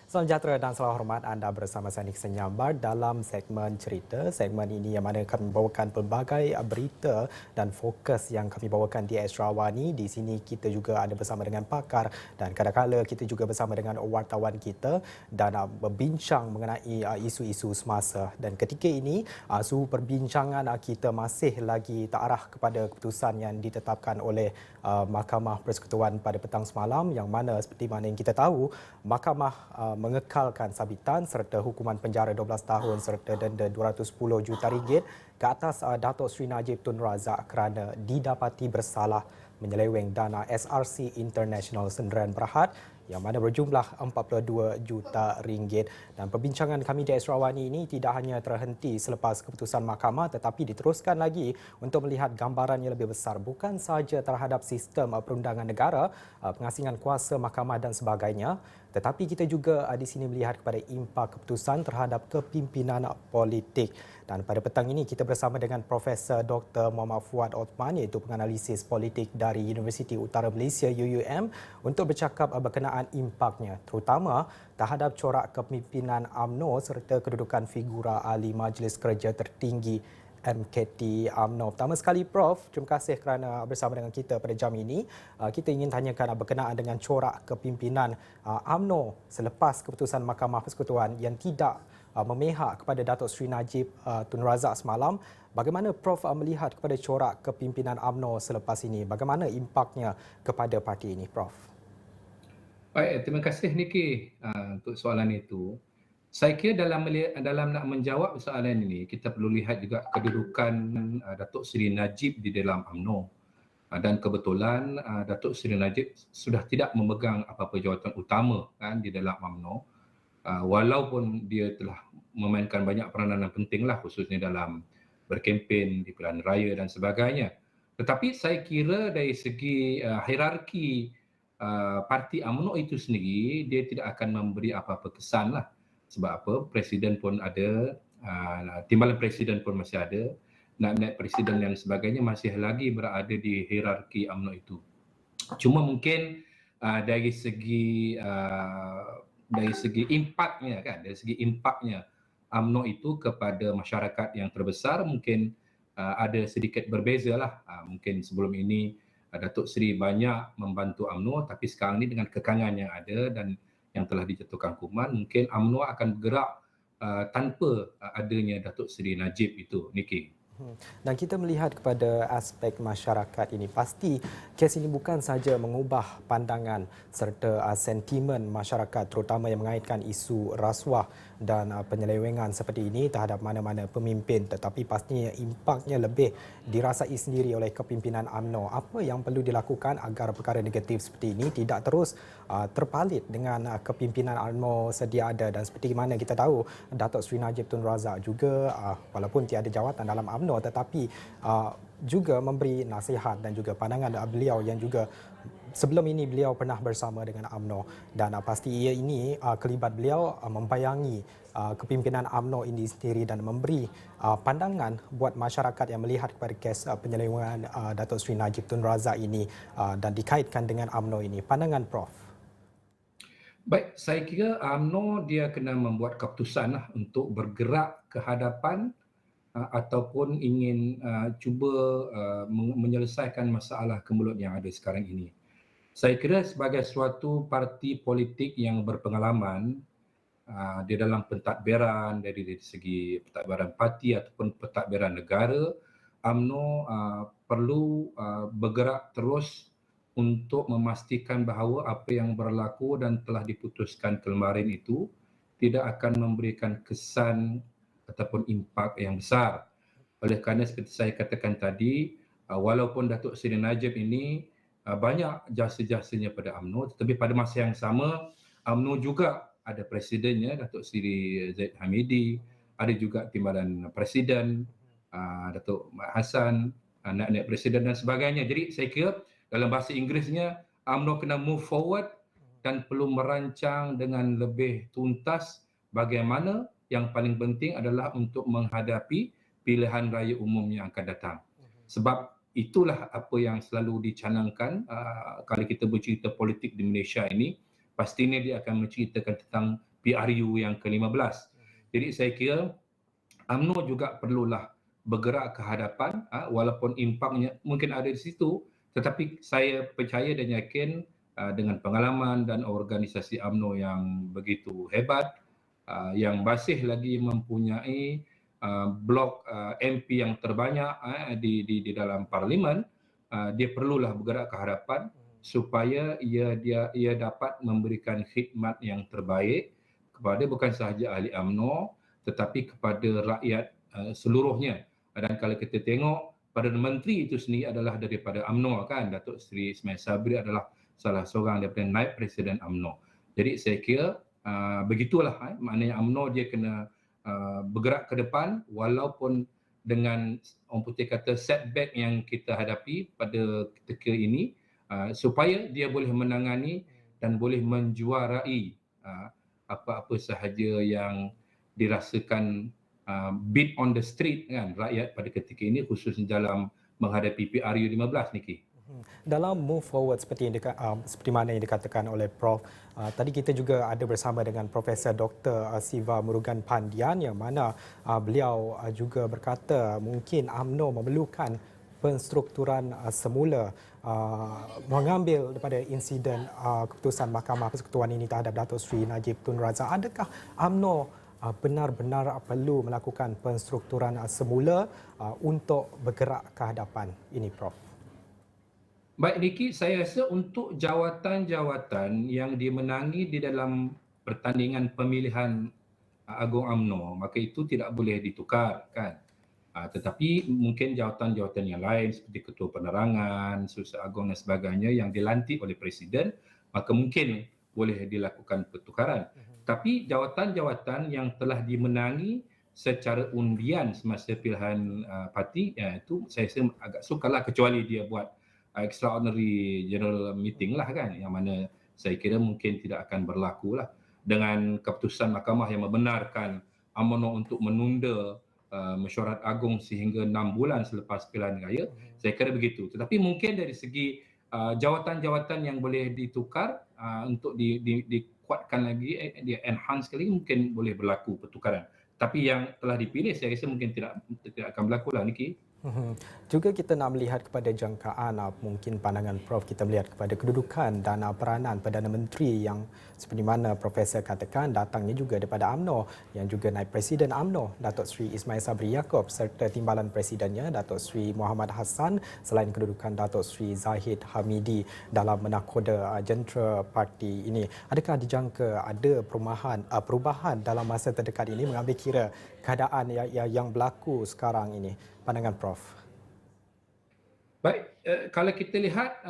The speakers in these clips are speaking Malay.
Salam sejahtera dan salam hormat anda bersama saya Nick Senyambar dalam segmen cerita. Segmen ini yang mana kami bawakan pelbagai berita dan fokus yang kami bawakan di Esrawani. Di sini kita juga ada bersama dengan pakar dan kadang-kadang kita juga bersama dengan wartawan kita dan berbincang mengenai isu-isu semasa. Dan ketika ini suhu perbincangan kita masih lagi terarah kepada keputusan yang ditetapkan oleh Mahkamah Persekutuan pada petang semalam, yang mana seperti mana yang kita tahu, Mahkamah mengekalkan sabitan serta hukuman penjara 12 tahun serta denda 210 juta ringgit ke atas Datuk Seri Najib Tun Razak kerana didapati bersalah menyeleweng dana SRC International Sendirian Berhad yang mana berjumlah 42 juta ringgit. Dan perbincangan kami di Esrawani ini tidak hanya terhenti selepas keputusan mahkamah tetapi diteruskan lagi untuk melihat gambaran yang lebih besar, bukan sahaja terhadap sistem perundangan negara, pengasingan kuasa mahkamah dan sebagainya, tetapi kita juga di sini melihat kepada impak keputusan terhadap kepimpinan politik. Dan pada petang ini kita bersama dengan Profesor Dr. Muhammad Fuad Othman, iaitu penganalisis politik dari Universiti Utara Malaysia UUM, untuk bercakap berkenaan impaknya terutama terhadap corak kepimpinan UMNO serta kedudukan figura ahli Majlis Kerja Tertinggi MKT UMNO. Pertama sekali Prof, terima kasih kerana bersama dengan kita pada jam ini. Kita ingin tanyakan berkenaan dengan corak kepimpinan UMNO selepas keputusan Mahkamah Persekutuan yang tidak memihak kepada Datuk Seri Najib Tun Razak semalam. Bagaimana Prof melihat kepada corak kepimpinan UMNO selepas ini? Bagaimana impaknya kepada parti ini, Prof? Baik, terima kasih Niki untuk soalan itu. Saya kira dalam nak menjawab soalan ini, kita perlu lihat juga kedudukan Datuk Seri Najib di dalam UMNO. Dan kebetulan Datuk Seri Najib sudah tidak memegang apa-apa jawatan utama kan di dalam UMNO. Walaupun dia telah memainkan banyak peranan yang penting lah, khususnya dalam berkempen di pilihan raya dan sebagainya. Tetapi saya kira dari segi hierarki parti UMNO itu sendiri, dia tidak akan memberi apa-apa kesan lah. Sebab apa? Presiden pun ada, timbalan presiden pun masih ada, naib presiden dan sebagainya masih lagi berada di hierarki UMNO itu. Cuma mungkin dari segi impaknya kan, dari segi impaknya UMNO itu kepada masyarakat yang terbesar mungkin ada sedikit berbeza lah. Mungkin sebelum ini Datuk Seri banyak membantu UMNO, tapi sekarang ini dengan kekangan yang ada dan yang telah dijatuhkan hukuman, mungkin UMNO akan bergerak tanpa adanya Datuk Seri Najib itu, Niki. Dan kita melihat kepada aspek masyarakat ini, pasti kes ini bukan sahaja mengubah pandangan serta sentimen masyarakat terutama yang mengaitkan isu rasuah dan penyelewengan seperti ini terhadap mana-mana pemimpin, tetapi pastinya impaknya lebih dirasai sendiri oleh kepimpinan UMNO. Apa yang perlu dilakukan agar perkara negatif seperti ini tidak terus terpalit dengan kepimpinan UMNO sedia ada? Dan seperti mana kita tahu, Datuk Seri Najib Tun Razak juga walaupun tiada jawatan dalam UMNO tetapi juga memberi nasihat dan juga pandangan beliau yang juga sebelum ini beliau pernah bersama dengan UMNO, dan pasti ia ini kelibat beliau membayangi kepimpinan UMNO ini sendiri dan memberi pandangan buat masyarakat yang melihat kepada kes penyelewengan Datuk Seri Najib Tun Razak ini dan dikaitkan dengan UMNO ini. Pandangan Prof? Baik, saya kira UMNO dia kena membuat keputusan lah untuk bergerak ke hadapan ataupun ingin cuba menyelesaikan masalah kemulut yang ada sekarang ini. Saya kira sebagai suatu parti politik yang berpengalaman di dalam pentadbiran, dari segi pentadbiran parti ataupun pentadbiran negara, UMNO perlu bergerak terus untuk memastikan bahawa apa yang berlaku dan telah diputuskan kemarin itu tidak akan memberikan kesan ataupun impak yang besar. Oleh kerana seperti saya katakan tadi, walaupun Datuk Seri Najib ini banyak jasa-jasanya pada UMNO, tetapi pada masa yang sama UMNO juga ada presidennya Datuk Seri Zaid Hamidi, ada juga timbalan presiden Datuk Mat Hassan, naib presiden dan sebagainya. Jadi saya kira dalam bahasa Inggerisnya UMNO kena move forward dan perlu merancang dengan lebih tuntas bagaimana yang paling penting adalah untuk menghadapi pilihan raya umum yang akan datang. Sebab itulah apa yang selalu dicanangkan kalau kita bercerita politik di Malaysia ini, pastinya dia akan menceritakan tentang PRU yang ke-15. Jadi saya kira UMNO juga perlulah bergerak ke hadapan, walaupun impaknya mungkin ada di situ, tetapi saya percaya dan yakin dengan pengalaman dan organisasi UMNO yang begitu hebat, yang masih lagi mempunyai blok MP yang terbanyak di dalam parlimen, dia perlulah bergerak ke hadapan supaya ia dapat memberikan khidmat yang terbaik kepada bukan sahaja ahli UMNO tetapi kepada rakyat seluruhnya. Dan kalau kita tengok Perdana Menteri itu sendiri adalah daripada UMNO kan, Datuk Seri Ismail Sabri adalah salah seorang daripada naib Presiden UMNO. Jadi saya kira begitulah, maknanya UMNO dia kena bergerak ke depan walaupun dengan orang putih kata setback yang kita hadapi pada ketika ini, supaya dia boleh menangani dan boleh menjuarai apa-apa sahaja yang dirasakan beat on the street kan rakyat pada ketika ini, khususnya dalam menghadapi PRU 15, Niki. Dalam move forward seperti mana yang dikatakan oleh Prof, tadi kita juga ada bersama dengan Profesor Dr. Siva Murugan Pandian yang mana beliau juga berkata mungkin UMNO memerlukan penstrukturan semula mengambil daripada insiden keputusan Mahkamah Persekutuan ini terhadap Datuk Seri Najib Tun Razak. Adakah UMNO benar-benar perlu melakukan penstrukturan semula untuk bergerak ke hadapan ini, Prof? Baik Niki, saya rasa untuk jawatan-jawatan yang dimenangi di dalam pertandingan pemilihan Agung UMNO, maka itu tidak boleh ditukar kan. Tetapi mungkin jawatan-jawatan yang lain seperti Ketua Penerangan, Susah Agung dan sebagainya yang dilantik oleh Presiden, maka mungkin boleh dilakukan pertukaran. Tapi jawatan-jawatan yang telah dimenangi secara undian semasa pilihan parti, itu saya rasa agak sukarlah, kecuali dia buat extraordinary general meeting lah kan, yang mana saya kira mungkin tidak akan berlaku lah dengan keputusan mahkamah yang membenarkan UMNO untuk menunda mesyuarat agung sehingga 6 bulan selepas pilihan raya. Saya kira begitu. Tetapi mungkin dari segi jawatan-jawatan yang boleh ditukar untuk dikuatkan lagi, di enhance lagi, mungkin boleh berlaku pertukaran. Tapi yang telah dipilih saya rasa mungkin tidak akan berlaku lah, Niki. Juga kita nak melihat kepada jangkaan, mungkin pandangan Prof, kita melihat kepada kedudukan dan peranan Perdana Menteri yang seperti mana Profesor katakan datangnya juga daripada UMNO, yang juga naib Presiden UMNO Datuk Seri Ismail Sabri Yaakob serta timbalan Presidennya Datuk Seri Muhammad Hassan, selain kedudukan Datuk Seri Zahid Hamidi dalam menakoda jentera parti ini. Adakah dijangka ada perubahan dalam masa terdekat ini mengambil kira keadaan yang berlaku sekarang ini? Pandangan Prof. Baik, kalau kita lihat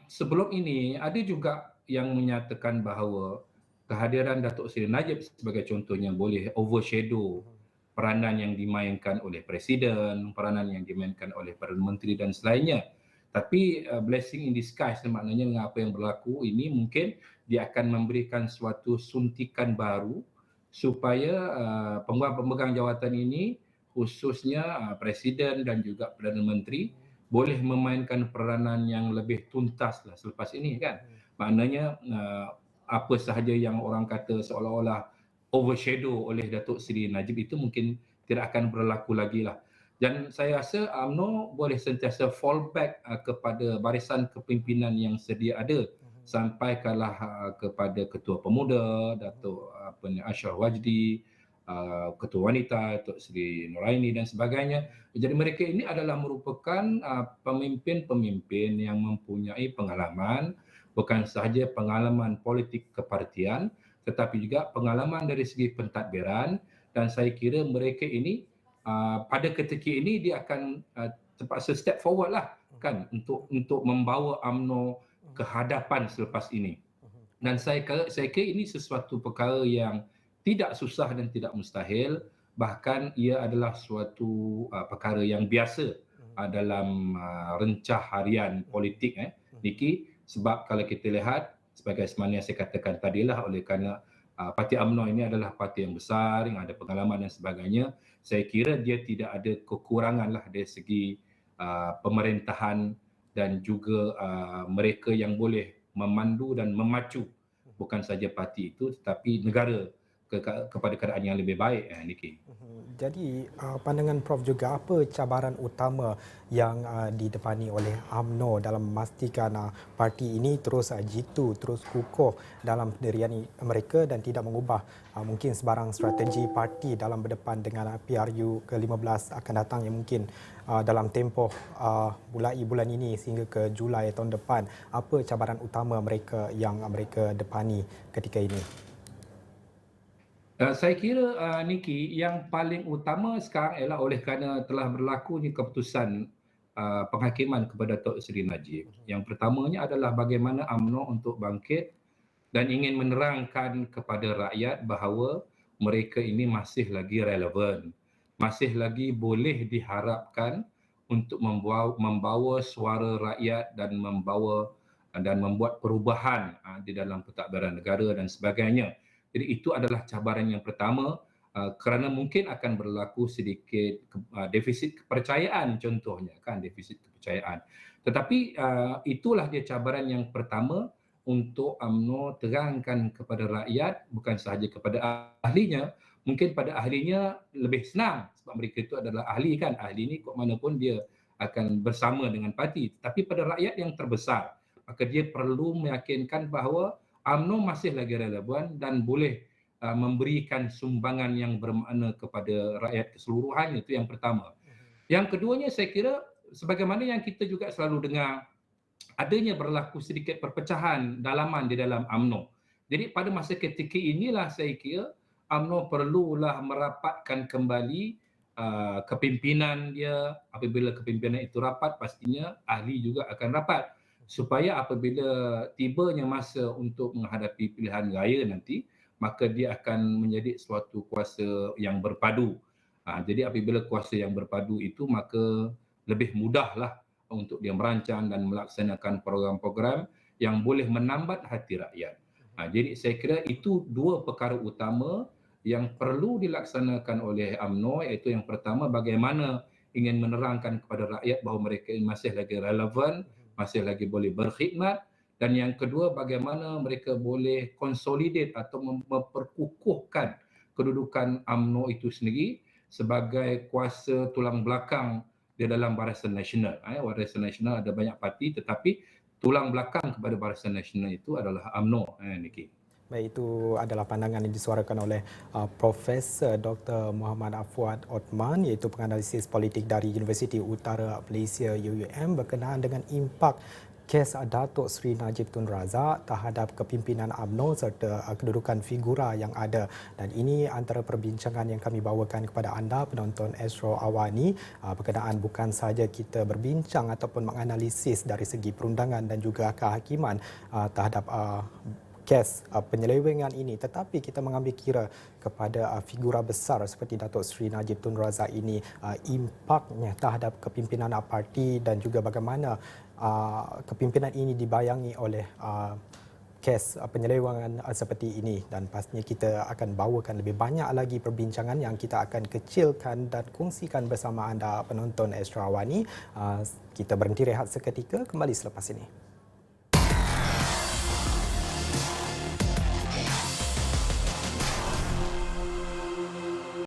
sebelum ini ada juga yang menyatakan bahawa kehadiran Datuk Seri Najib sebagai contohnya boleh overshadow peranan yang dimainkan oleh Presiden, peranan yang dimainkan oleh Perdana Menteri dan selainnya. Tapi blessing in disguise, maknanya dengan apa yang berlaku ini mungkin dia akan memberikan suatu suntikan baru supaya pemegang jawatan ini, khususnya Presiden dan juga Perdana Menteri, boleh memainkan peranan yang lebih tuntas lah selepas ini kan. Maknanya apa sahaja yang orang kata seolah-olah overshadow oleh Datuk Seri Najib itu mungkin tidak akan berlaku lagi lah. Dan saya rasa UMNO boleh sentiasa fallback kepada barisan kepimpinan yang sedia ada sampaikanlah kepada Ketua Pemuda, Datuk Ashraf Wajdi, Ketua Wanita, Datuk Seri Nuraini dan sebagainya. Jadi mereka ini adalah merupakan pemimpin-pemimpin yang mempunyai pengalaman, bukan sahaja pengalaman politik kepartian, tetapi juga pengalaman dari segi pentadbiran, dan saya kira mereka ini pada ketika ini dia akan terpaksa step forward lah kan untuk membawa UMNO ke hadapan selepas ini. Dan saya kira ini sesuatu perkara yang tidak susah dan tidak mustahil, bahkan ia adalah suatu perkara yang biasa dalam rencah harian politik, Niki, sebab kalau kita lihat sebagai semana yang saya katakan tadilah, oleh kerana Parti UMNO ini adalah parti yang besar, yang ada pengalaman dan sebagainya, saya kira dia tidak ada kekurangan lah dari segi pemerintahan dan juga mereka yang boleh memandu dan memacu bukan saja parti itu tetapi negara kepada keadaan yang lebih baik, Niki. Jadi pandangan Prof juga apa cabaran utama yang didepani oleh UMNO dalam memastikan parti ini terus jitu, terus kukuh dalam pendirian mereka dan tidak mengubah mungkin sebarang strategi parti dalam berdepan dengan PRU ke-15 akan datang yang mungkin dalam tempoh mulai bulan ini sehingga ke Julai tahun depan. Apa cabaran utama mereka yang mereka depani ketika ini? Saya kira, Niki, yang paling utama sekarang ialah oleh kerana telah berlakunya keputusan penghakiman kepada Datuk Seri Najib. Yang pertamanya adalah bagaimana UMNO untuk bangkit dan ingin menerangkan kepada rakyat bahawa mereka ini masih lagi relevan, masih lagi boleh diharapkan untuk membawa suara rakyat dan membuat perubahan di dalam pentadbiran negara dan sebagainya. Jadi itu adalah cabaran yang pertama, kerana mungkin akan berlaku sedikit defisit kepercayaan, contohnya kan, defisit kepercayaan. Tetapi itulah dia cabaran yang pertama untuk UMNO terangkan kepada rakyat, bukan sahaja kepada ahlinya. Mungkin pada ahlinya lebih senang sebab mereka itu adalah ahli kan, ahli ni kok mana pun dia akan bersama dengan parti. Tapi pada rakyat yang terbesar, maka dia perlu meyakinkan bahawa UMNO masih lagi relevan dan boleh memberikan sumbangan yang bermakna kepada rakyat keseluruhan. Itu yang pertama. Yang keduanya, saya kira sebagaimana yang kita juga selalu dengar, adanya berlaku sedikit perpecahan dalaman di dalam UMNO. Jadi pada masa ketika inilah saya kira UMNO perlulah merapatkan kembali kepimpinan dia. Apabila kepimpinan itu rapat, pastinya ahli juga akan rapat, supaya apabila tibanya masa untuk menghadapi pilihan raya nanti, maka dia akan menjadi suatu kuasa yang berpadu. Jadi apabila kuasa yang berpadu itu, maka lebih mudahlah untuk dia merancang dan melaksanakan program-program yang boleh menambat hati rakyat. Jadi saya kira itu dua perkara utama yang perlu dilaksanakan oleh UMNO, iaitu yang pertama bagaimana ingin menerangkan kepada rakyat bahawa mereka masih lagi relevan, masih lagi boleh berkhidmat, dan yang kedua bagaimana mereka boleh consolidate atau memperkukuhkan kedudukan UMNO itu sendiri sebagai kuasa tulang belakang di dalam Barisan Nasional. Barisan Nasional ada banyak parti, tetapi tulang belakang kepada Barisan Nasional itu adalah UMNO, Niki. Baik, itu adalah pandangan yang disuarakan oleh Profesor Dr. Muhammad Afwad Othman, iaitu penganalisis politik dari Universiti Utara Malaysia UUM berkenaan dengan impak kes Datuk Seri Najib Tun Razak terhadap kepimpinan UMNO serta kedudukan figura yang ada. Dan ini antara perbincangan yang kami bawakan kepada anda penonton Astro Awani berkenaan bukan sahaja kita berbincang ataupun menganalisis dari segi perundangan dan juga kehakiman terhadap kes penyelewengan ini, tetapi kita mengambil kira kepada figura besar seperti Datuk Seri Najib Tun Razak ini, impaknya terhadap kepimpinan parti dan juga bagaimana kepimpinan ini dibayangi oleh kes penyelewengan seperti ini. Dan pastinya kita akan bawakan lebih banyak lagi perbincangan yang kita akan kecilkan dan kongsikan bersama anda penonton Astro Awani. Kita berhenti rehat seketika, kembali selepas ini.